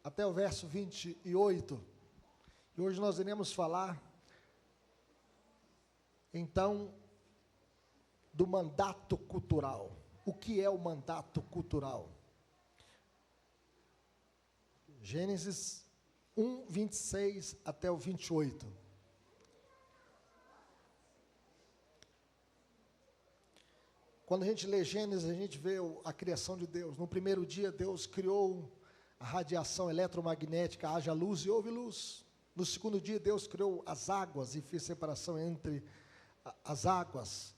até o verso 28. E hoje nós iremos falar, então, do mandato cultural. O que é o mandato cultural? Gênesis 1, 26 até o 28. Quando a gente lê Gênesis, a gente vê a criação de Deus. No primeiro dia, Deus criou a radiação eletromagnética, haja luz e houve luz. No segundo dia, Deus criou as águas e fez separação entre as águas.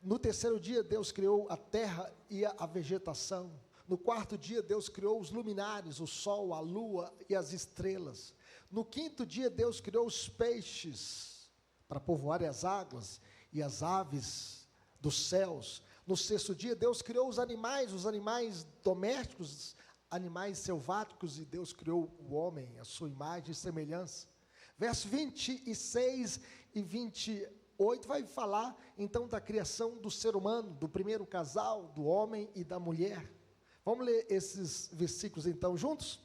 No terceiro dia, Deus criou a terra e a vegetação. No quarto dia, Deus criou os luminares, o sol, a lua e as estrelas. No quinto dia, Deus criou os peixes para povoarem as águas e as aves dos céus. No sexto dia, Deus criou os animais domésticos, animais selváticos, e Deus criou o homem, a sua imagem e semelhança. Verso 26 e 28 vai falar, então, da criação do ser humano, do primeiro casal, do homem e da mulher. Vamos ler esses versículos, então, juntos?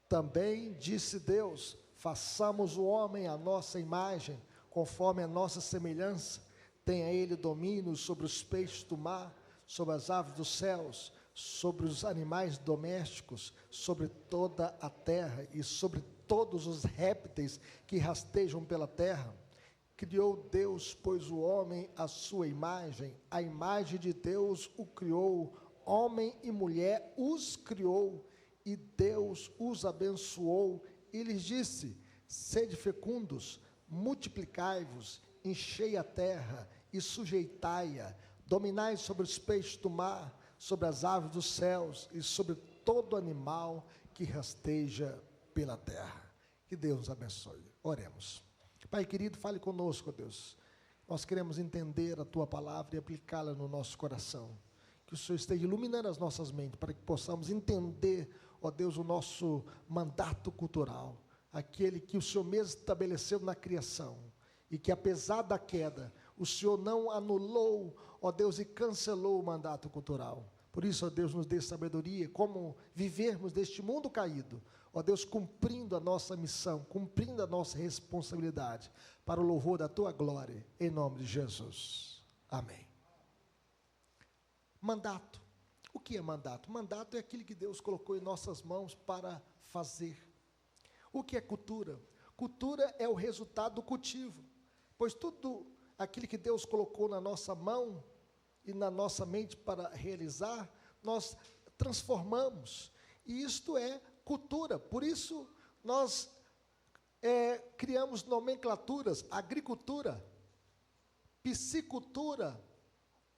Também disse Deus, façamos o homem à nossa imagem, conforme a nossa semelhança. Tenha ele domínio sobre os peixes do mar, sobre as aves dos céus, sobre os animais domésticos, sobre toda a terra e sobre todos os répteis que rastejam pela terra. Criou Deus, pois, o homem à sua imagem, a imagem de Deus o criou, homem e mulher os criou, e Deus os abençoou, e lhes disse, sede fecundos, multiplicai-vos, enchei a terra e sujeitai-a, dominai sobre os peixes do mar, sobre as aves dos céus e sobre todo animal que rasteja pela terra. Que Deus nos abençoe. Oremos. Pai querido, fale conosco, Deus. Nós queremos entender a Tua palavra e aplicá-la no nosso coração. Que o Senhor esteja iluminando as nossas mentes, para que possamos entender, ó Deus, o nosso mandato cultural, aquele que o Senhor mesmo estabeleceu na criação, e que apesar da queda, o Senhor não anulou, ó Deus, e cancelou o mandato cultural. Por isso, ó Deus, nos dê sabedoria, como vivermos deste mundo caído, ó Deus, cumprindo a nossa missão, cumprindo a nossa responsabilidade, para o louvor da Tua glória, em nome de Jesus. Amém. Mandato. O que é mandato? Mandato é aquilo que Deus colocou em nossas mãos para fazer. O que é cultura? Cultura é o resultado do cultivo, pois tudo aquilo que Deus colocou na nossa mão e na nossa mente para realizar, nós transformamos, e isto é cultura. Por isso nós criamos nomenclaturas: agricultura, piscicultura,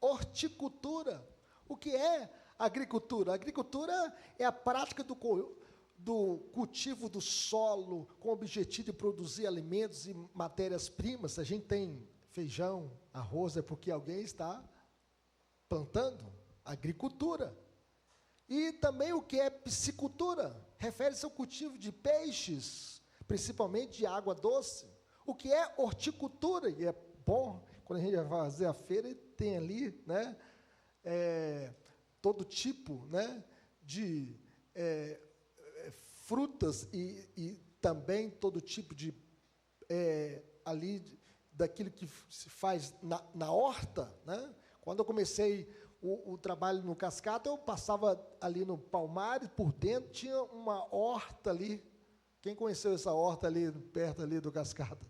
horticultura. O que é agricultura? Agricultura é a prática do cultivo do solo, com o objetivo de produzir alimentos e matérias-primas. Se a gente tem feijão, arroz, é porque alguém está plantando. Agricultura. E também o que é piscicultura? Refere-se ao cultivo de peixes, principalmente de água doce. O que é horticultura? E é bom, quando a gente vai fazer a feira, tem ali, né, todo tipo, né, de frutas e também todo tipo de ali daquilo que se faz na horta, né? Quando eu comecei o trabalho no Cascata, eu passava ali no Palmares, por dentro tinha uma horta ali. Quem conheceu essa horta ali, perto ali do Cascata?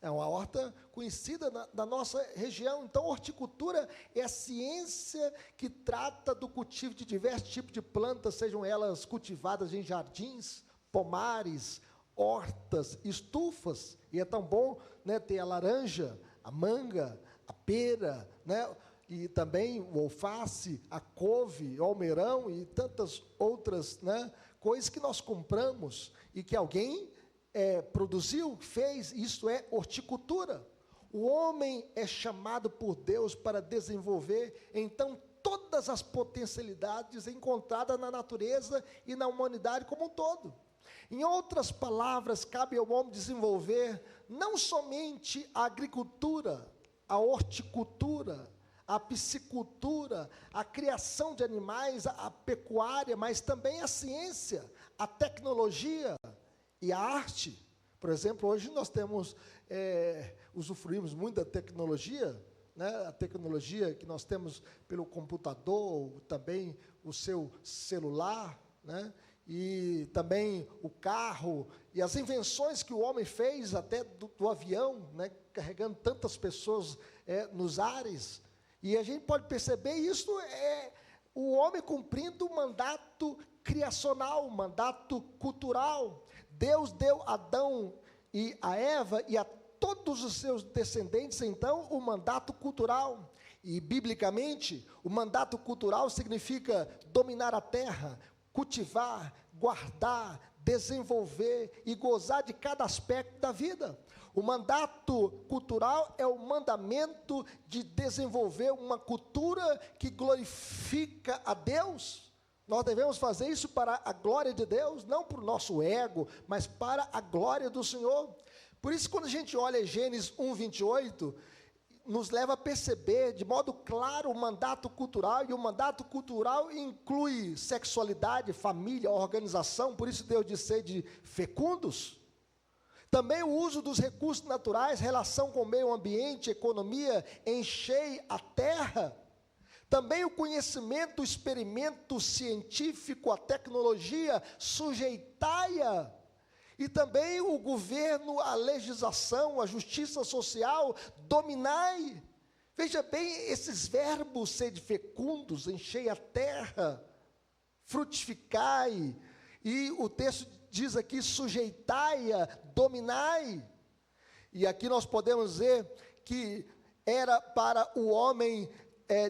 É uma horta conhecida da nossa região. Então, horticultura é a ciência que trata do cultivo de diversos tipos de plantas, sejam elas cultivadas em jardins, pomares, hortas, estufas. E é tão bom, né, ter a laranja, a manga, a pera, né, e também o alface, a couve, o almeirão e tantas outras, né, coisas que nós compramos e que alguém produziu, fez. Isso é horticultura. O homem é chamado por Deus para desenvolver, então, todas as potencialidades encontradas na natureza e na humanidade como um todo. Em outras palavras, cabe ao homem desenvolver não somente a agricultura, a horticultura, a piscicultura, a criação de animais, a pecuária, mas também a ciência, a tecnologia e a arte. Por exemplo, hoje nós usufruímos muito da tecnologia, né? A tecnologia que nós temos pelo computador, também o seu celular, né? E também o carro, e as invenções que o homem fez, até do avião, né? Carregando tantas pessoas nos ares. E a gente pode perceber, isso é o homem cumprindo o mandato criacional, o mandato cultural. Deus deu a Adão e a Eva e a todos os seus descendentes, então, o mandato cultural. E, biblicamente, o mandato cultural significa dominar a terra, cultivar, guardar, desenvolver e gozar de cada aspecto da vida. O mandato cultural é o mandamento de desenvolver uma cultura que glorifica a Deus. Nós devemos fazer isso para a glória de Deus, não para o nosso ego, mas para a glória do Senhor. Por isso, quando a gente olha Gênesis 1:28, nos leva a perceber de modo claro o mandato cultural, e o mandato cultural inclui sexualidade, família, organização, por isso Deus diz sede fecundos. Também o uso dos recursos naturais, relação com o meio ambiente, economia, enchei a terra. Também o conhecimento, o experimento científico, a tecnologia, sujeitai-a. E também o governo, a legislação, a justiça social, dominai. Veja bem, esses verbos, sede fecundos, enchei a terra, frutificai, e o texto diz aqui, sujeitai-a, dominai. E aqui nós podemos dizer que era para o homem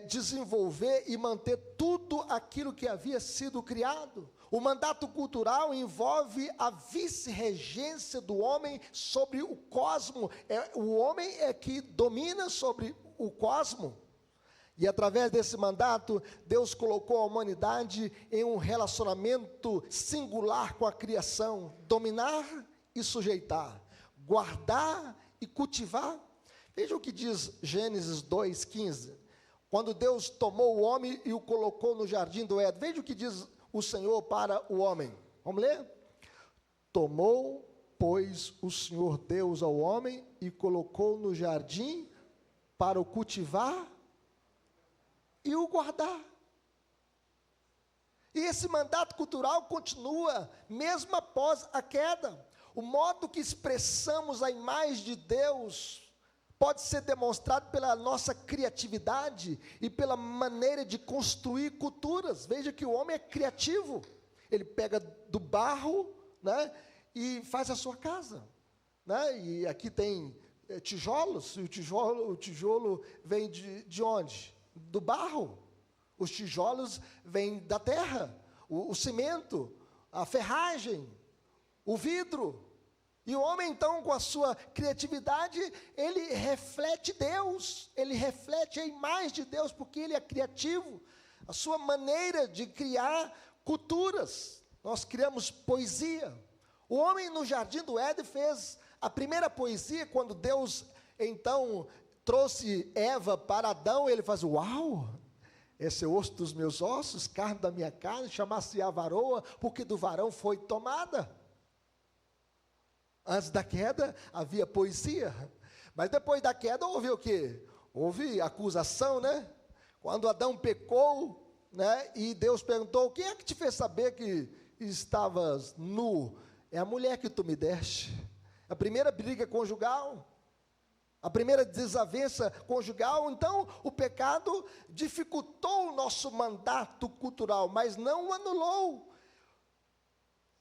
desenvolver e manter tudo aquilo que havia sido criado. O mandato cultural envolve a vice-regência do homem sobre o cosmo. O homem é que domina sobre o cosmo. E através desse mandato, Deus colocou a humanidade em um relacionamento singular com a criação. Dominar e sujeitar. Guardar e cultivar. Veja o que diz Gênesis 2:15. Quando Deus tomou o homem e o colocou no jardim do Éden. Veja o que diz o Senhor para o homem. Vamos ler? Tomou, pois, o Senhor Deus ao homem e colocou no jardim para o cultivar e o guardar. E esse mandato cultural continua, mesmo após a queda. O modo que expressamos a imagem de Deus pode ser demonstrado pela nossa criatividade e pela maneira de construir culturas. Veja que o homem é criativo. Ele pega do barro, né, e faz a sua casa, né? E aqui tem tijolos, e o tijolo vem de onde? Do barro. Os tijolos vêm da terra, o cimento, a ferragem, o vidro. E o homem, então, com a sua criatividade, ele reflete Deus, ele reflete a imagem de Deus, porque ele é criativo. A sua maneira de criar culturas. Nós criamos poesia. O homem no jardim do Éden fez a primeira poesia, quando Deus, então, trouxe Eva para Adão, ele faz, uau, esse é osso dos meus ossos, carne da minha carne, chama-se a varoa, porque do varão foi tomada. Antes da queda, havia poesia. Mas depois da queda, houve o quê? Houve acusação, né? Quando Adão pecou, né? E Deus perguntou, quem é que te fez saber que estavas nu? É a mulher que tu me deste. A primeira briga conjugal. A primeira desavença conjugal. Então, o pecado dificultou o nosso mandato cultural, mas não o anulou.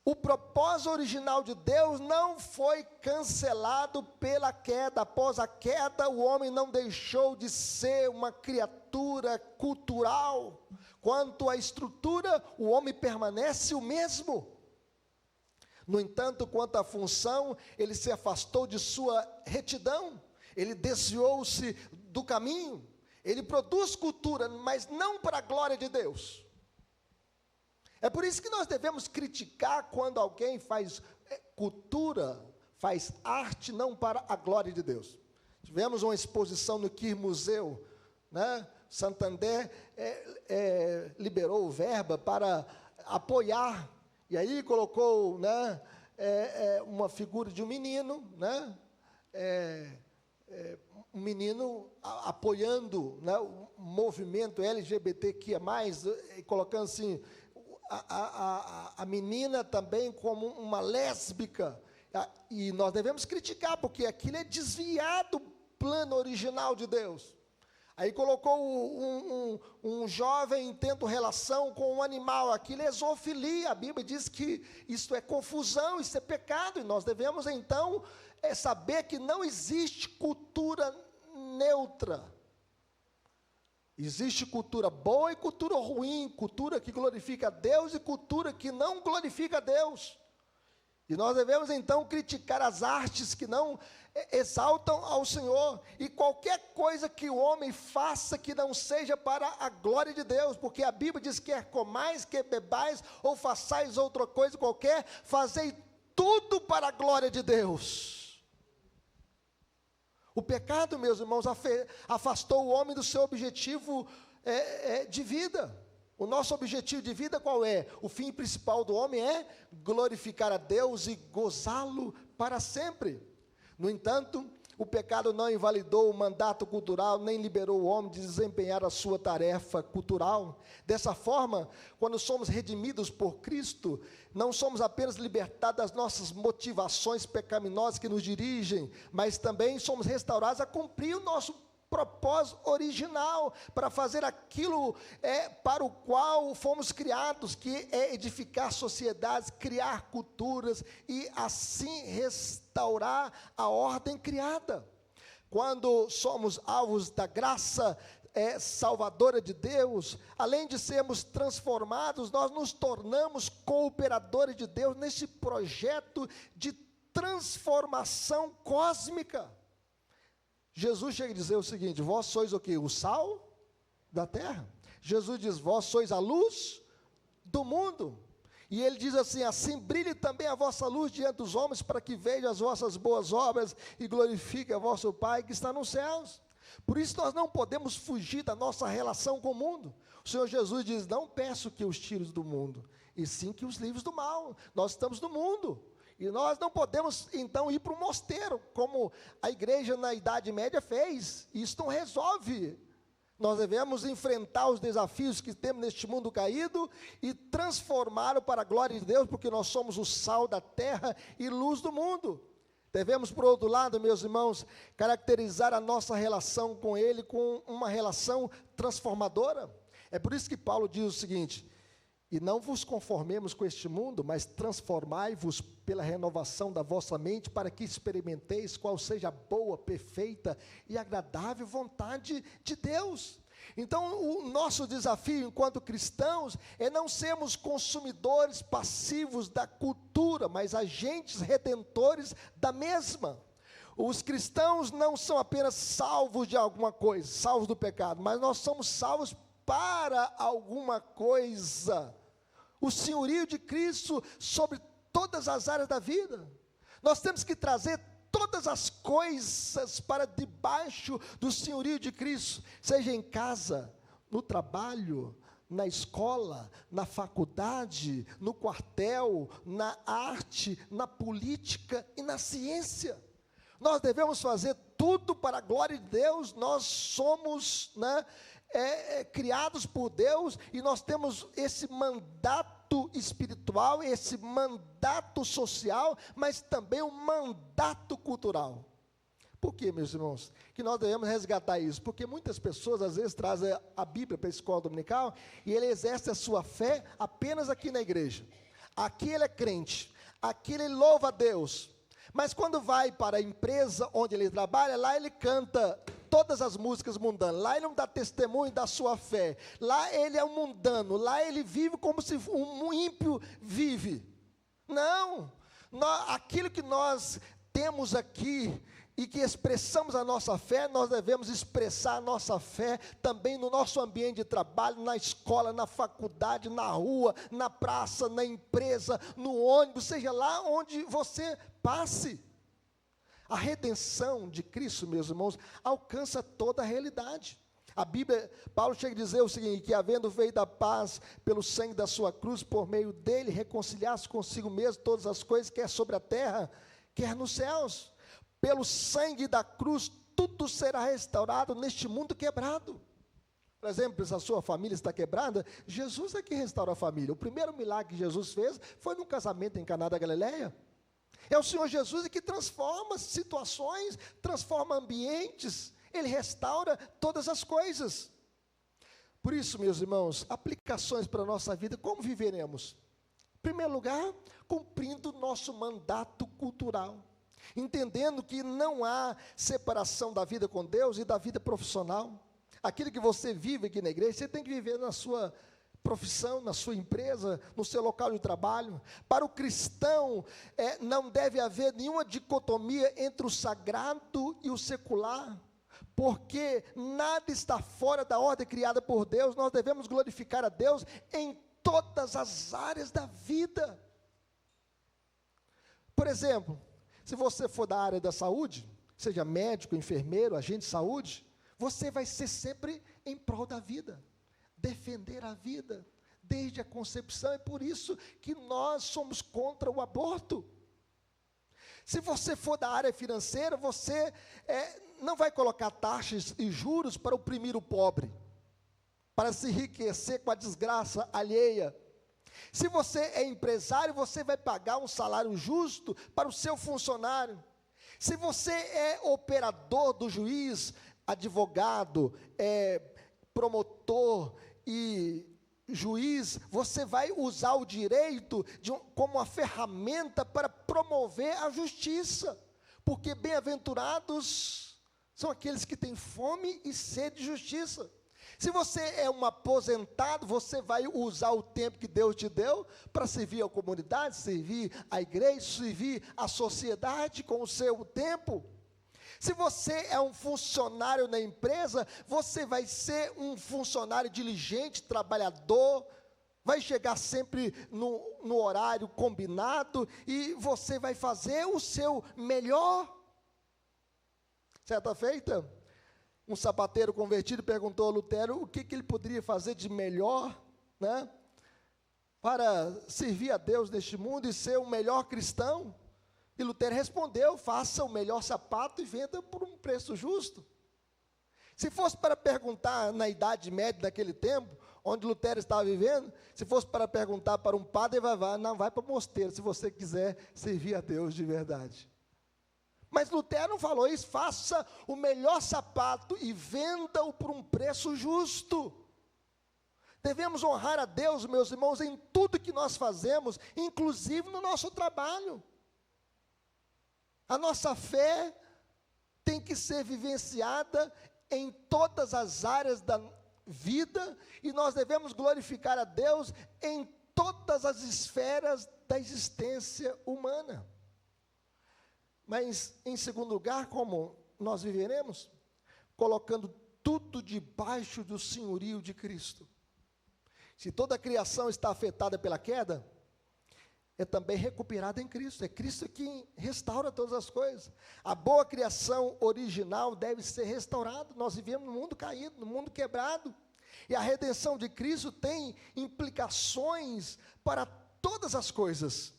O propósito original de Deus não foi cancelado pela queda. Após a queda, o homem não deixou de ser uma criatura cultural. Quanto à estrutura, o homem permanece o mesmo. No entanto, quanto à função, ele se afastou de sua retidão. Ele desviou-se do caminho. Ele produz cultura, mas não para a glória de Deus. É por isso que nós devemos criticar quando alguém faz cultura, faz arte, não para a glória de Deus. Tivemos uma exposição no Quir Museu, né, Santander liberou verba para apoiar, e aí colocou, né, uma figura de um menino, né, um menino apoiando, né, o movimento LGBTQIA+, colocando assim, a menina também como uma lésbica, e nós devemos criticar, porque aquilo é desviado do plano original de Deus. Aí colocou um jovem tendo relação com um animal, aquilo é zoofilia, a Bíblia diz que isso é confusão, isso é pecado, e nós devemos então saber que não existe cultura neutra. Existe cultura boa e cultura ruim, cultura que glorifica a Deus e cultura que não glorifica a Deus. E nós devemos então criticar as artes que não exaltam ao Senhor, e qualquer coisa que o homem faça que não seja para a glória de Deus, porque a Bíblia diz: quer comais, quer bebais, ou façais outra coisa qualquer, fazei tudo para a glória de Deus. O pecado, meus irmãos, afastou o homem do seu objetivo de vida. O nosso objetivo de vida qual é? O fim principal do homem é glorificar a Deus e gozá-lo para sempre. No entanto, o pecado não invalidou o mandato cultural, nem liberou o homem de desempenhar a sua tarefa cultural. Dessa forma, quando somos redimidos por Cristo, não somos apenas libertados das nossas motivações pecaminosas que nos dirigem, mas também somos restaurados a cumprir o nosso propósito original, para fazer aquilo para o qual fomos criados, que é edificar sociedades, criar culturas e assim restaurar a ordem criada. Quando somos alvos da graça salvadora de Deus, além de sermos transformados, nós nos tornamos cooperadores de Deus nesse projeto de transformação cósmica. Jesus chega a dizer o seguinte: vós sois o quê? O sal da terra. Jesus diz: vós sois a luz do mundo. E ele diz assim: assim brilhe também a vossa luz diante dos homens, para que vejam as vossas boas obras e glorifique a vosso Pai que está nos céus. Por isso nós não podemos fugir da nossa relação com o mundo. O Senhor Jesus diz: não peço que os tires do mundo, e sim que os livres do mal. Nós estamos no mundo. E nós não podemos, então, ir para o mosteiro, como a igreja na Idade Média fez. Isso não resolve. Nós devemos enfrentar os desafios que temos neste mundo caído e transformá-lo para a glória de Deus, porque nós somos o sal da terra e luz do mundo. Devemos, por outro lado, meus irmãos, caracterizar a nossa relação com Ele com uma relação transformadora. É por isso que Paulo diz o seguinte: e não vos conformemos com este mundo, mas transformai-vos pela renovação da vossa mente, para que experimenteis qual seja a boa, perfeita e agradável vontade de Deus. Então, o nosso desafio enquanto cristãos é não sermos consumidores passivos da cultura, mas agentes redentores da mesma. Os cristãos não são apenas salvos de alguma coisa, salvos do pecado, mas nós somos salvos para alguma coisa. O senhorio de Cristo sobre todas as áreas da vida. Nós temos que trazer todas as coisas para debaixo do senhorio de Cristo, seja em casa, no trabalho, na escola, na faculdade, no quartel, na arte, na política e na ciência. Nós devemos fazer tudo para a glória de Deus. Nós somos, criados por Deus, e nós temos esse mandato espiritual, esse mandato social, mas também um mandato cultural. Por quê, meus irmãos? Que nós devemos resgatar isso? Porque muitas pessoas às vezes trazem a Bíblia para a escola dominical e ele exerce a sua fé apenas aqui na igreja. Aqui ele é crente, aqui ele louva a Deus, mas quando vai para a empresa onde ele trabalha, lá ele canta todas as músicas mundanas, lá ele não dá testemunho da sua fé, lá ele é um mundano, lá ele vive como se um ímpio vive. Não, aquilo que nós temos aqui e que expressamos a nossa fé, nós devemos expressar a nossa fé também no nosso ambiente de trabalho, na escola, na faculdade, na rua, na praça, na empresa, no ônibus, seja lá onde você passe. A redenção de Cristo, meus irmãos, alcança toda a realidade. A Bíblia, Paulo chega a dizer o seguinte, que havendo feito a paz pelo sangue da sua cruz, por meio dele, reconciliasse consigo mesmo todas as coisas, quer sobre a terra, quer nos céus. Pelo sangue da cruz, tudo será restaurado neste mundo quebrado. Por exemplo, se a sua família está quebrada, Jesus é que restaura a família. O primeiro milagre que Jesus fez foi num casamento em Caná da Galileia. É o Senhor Jesus que transforma situações, transforma ambientes, Ele restaura todas as coisas. Por isso, meus irmãos, aplicações para a nossa vida, como viveremos? Em primeiro lugar, cumprindo o nosso mandato cultural, entendendo que não há separação da vida com Deus e da vida profissional. Aquilo que você vive aqui na igreja, você tem que viver na sua profissão, na sua empresa, no seu local de trabalho. Para o cristão, não deve haver nenhuma dicotomia entre o sagrado e o secular, porque nada está fora da ordem criada por Deus. Nós devemos glorificar a Deus em todas as áreas da vida. Por exemplo, se você for da área da saúde, seja médico, enfermeiro, agente de saúde, você vai ser sempre em prol da vida, defender a vida, desde a concepção. É por isso que nós somos contra o aborto. Se você for da área financeira, você não vai colocar taxas e juros para oprimir o pobre, para se enriquecer com a desgraça alheia. Se você é empresário, você vai pagar um salário justo para o seu funcionário. Se você é operador do juiz, advogado, promotor e juiz, você vai usar o direito como uma ferramenta para promover a justiça, porque bem-aventurados são aqueles que têm fome e sede de justiça. Se você é um aposentado, você vai usar o tempo que Deus te deu para servir a comunidade, servir a igreja, servir a sociedade com o seu tempo. Se você é um funcionário na empresa, você vai ser um funcionário diligente, trabalhador, vai chegar sempre no horário combinado e você vai fazer o seu melhor. Certa feita, um sapateiro convertido perguntou a Lutero o que ele poderia fazer de melhor, né, para servir a Deus neste mundo e ser um melhor cristão. E Lutero respondeu: faça o melhor sapato e venda por um preço justo. Se fosse para perguntar na Idade Média daquele tempo, onde Lutero estava vivendo, se fosse para perguntar para um padre, vai para o mosteiro, se você quiser servir a Deus de verdade. Mas Lutero não falou isso: faça o melhor sapato e venda-o por um preço justo. Devemos honrar a Deus, meus irmãos, em tudo que nós fazemos, inclusive no nosso trabalho. A nossa fé tem que ser vivenciada em todas as áreas da vida, e nós devemos glorificar a Deus em todas as esferas da existência humana. Mas, em segundo lugar, como nós viveremos? Colocando tudo debaixo do senhorio de Cristo. Se toda a criação está afetada pela queda, é também recuperada em Cristo. É Cristo que restaura todas as coisas. A boa criação original deve ser restaurada. Nós vivemos num mundo caído, num mundo quebrado. E a redenção de Cristo tem implicações para todas as coisas.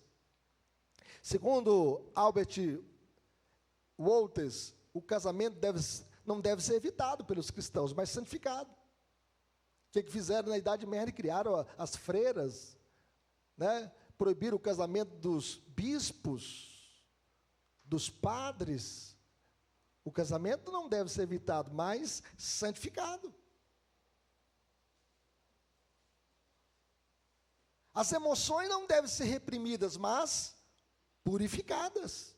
Segundo Albert Wolters, o casamento não deve ser evitado pelos cristãos, mas santificado. O que fizeram na Idade Média? Criaram as freiras, né? Proibiram o casamento dos bispos, dos padres. O casamento não deve ser evitado, mas santificado. As emoções não devem ser reprimidas, mas purificadas.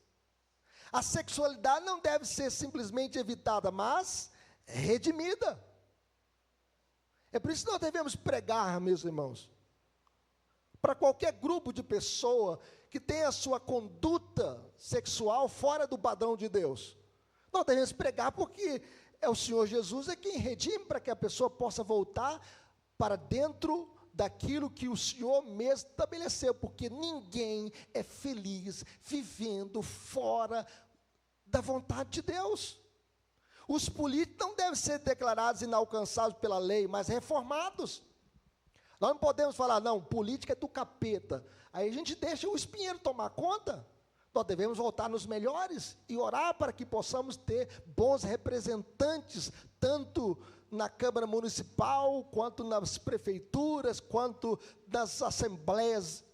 A sexualidade não deve ser simplesmente evitada, mas redimida. É por isso que nós devemos pregar, meus irmãos, para qualquer grupo de pessoa que tenha a sua conduta sexual fora do padrão de Deus. Nós devemos pregar porque é o Senhor Jesus quem redime, para que a pessoa possa voltar para dentro daquilo que o Senhor mesmo estabeleceu, porque ninguém é feliz vivendo fora da vontade de Deus. Os políticos não devem ser declarados inalcançáveis pela lei, mas reformados. Nós não podemos falar, não, política é do capeta. Aí a gente deixa o espinheiro tomar conta. Nós devemos voltar nos melhores e orar para que possamos ter bons representantes, tanto na Câmara Municipal, quanto nas prefeituras, quanto nas assembleias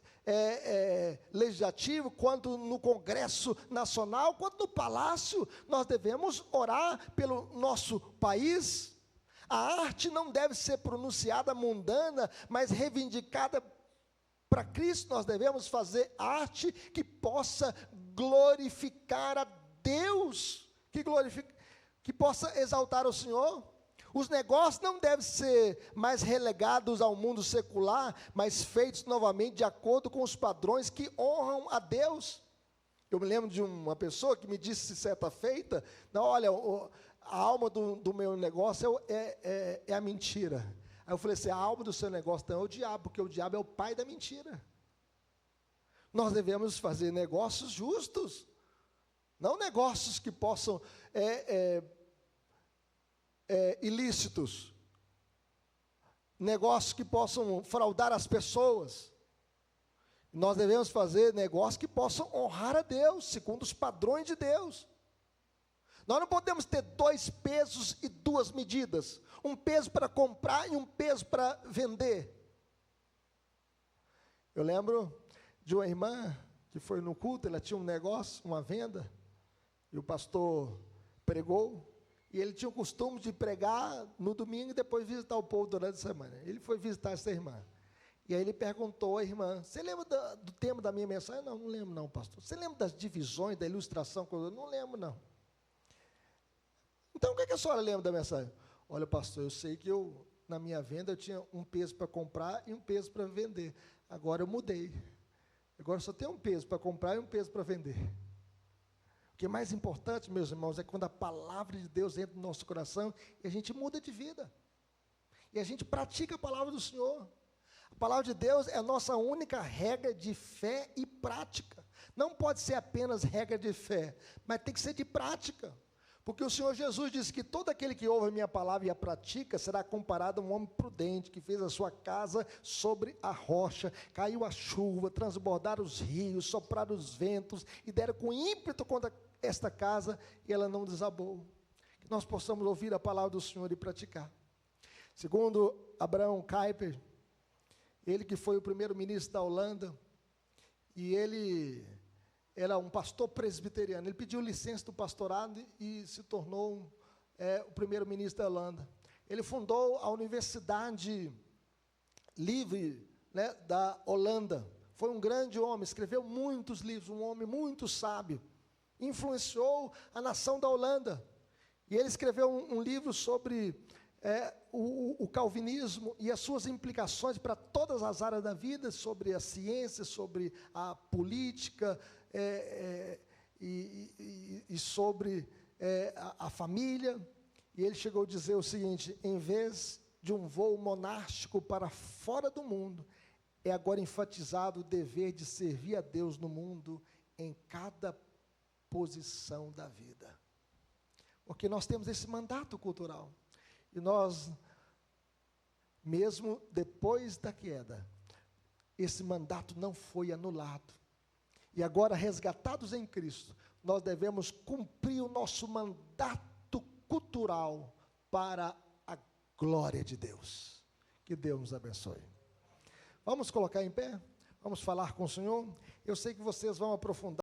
legislativas, quanto no Congresso Nacional, quanto no Palácio. Nós devemos orar pelo nosso país. A arte não deve ser pronunciada mundana, mas reivindicada para Cristo. Nós devemos fazer arte que possa glorificar a Deus, que possa exaltar o Senhor. Os negócios não devem ser mais relegados ao mundo secular, mas feitos novamente de acordo com os padrões que honram a Deus. Eu me lembro de uma pessoa que me disse certa feita, não, olha, a alma do meu negócio é a mentira. Aí eu falei assim, a alma do seu negócio não é o diabo, porque o diabo é o pai da mentira. Nós devemos fazer negócios justos, não negócios que possam ilícitos, negócios que possam fraudar as pessoas. Nós devemos fazer negócios que possam honrar a Deus, segundo os padrões de Deus. Nós não podemos ter 2 pesos e 2 medidas, um peso para comprar e um peso para vender. Eu lembro de uma irmã que foi no culto, ela tinha um negócio, uma venda, e o pastor pregou, e ele tinha o costume de pregar no domingo e depois visitar o povo durante a semana. Ele foi visitar essa irmã, e aí ele perguntou à irmã, você lembra do tema da minha mensagem? Não lembro não, pastor. Você lembra das divisões, da ilustração? Não lembro não. Então, o que a senhora lembra da mensagem? Olha, pastor, eu sei que na minha venda, eu tinha um peso para comprar e um peso para vender. Agora eu mudei. Agora só tem um peso para comprar e um peso para vender. O que é mais importante, meus irmãos, é quando a palavra de Deus entra no nosso coração e a gente muda de vida. E a gente pratica a palavra do Senhor. A palavra de Deus é a nossa única regra de fé e prática. Não pode ser apenas regra de fé, mas tem que ser de prática. Porque o Senhor Jesus disse que todo aquele que ouve a minha palavra e a pratica será comparado a um homem prudente que fez a sua casa sobre a rocha, caiu a chuva, transbordaram os rios, sopraram os ventos e deram com ímpeto contra esta casa e ela não desabou. Que nós possamos ouvir a palavra do Senhor e praticar. Segundo Abraham Kuyper, ele que foi o primeiro-ministro da Holanda, e ele era um pastor presbiteriano, ele pediu licença do pastorado e se tornou o primeiro-ministro da Holanda. Ele fundou a Universidade Livre, né, da Holanda. Foi um grande homem, escreveu muitos livros, um homem muito sábio. Influenciou a nação da Holanda. E ele escreveu um livro sobre o calvinismo e as suas implicações para todas as áreas da vida, sobre a ciência, sobre a política, e sobre a família. E ele chegou a dizer o seguinte: em vez de um voo monástico para fora do mundo, é agora enfatizado o dever de servir a Deus no mundo, em cada posição da vida. Porque nós temos esse mandato cultural, e nós, mesmo depois da queda, esse mandato não foi anulado. E agora, resgatados em Cristo, nós devemos cumprir o nosso mandato cultural para a glória de Deus. Que Deus nos abençoe. Vamos colocar em pé? Vamos falar com o Senhor? Eu sei que vocês vão aprofundar.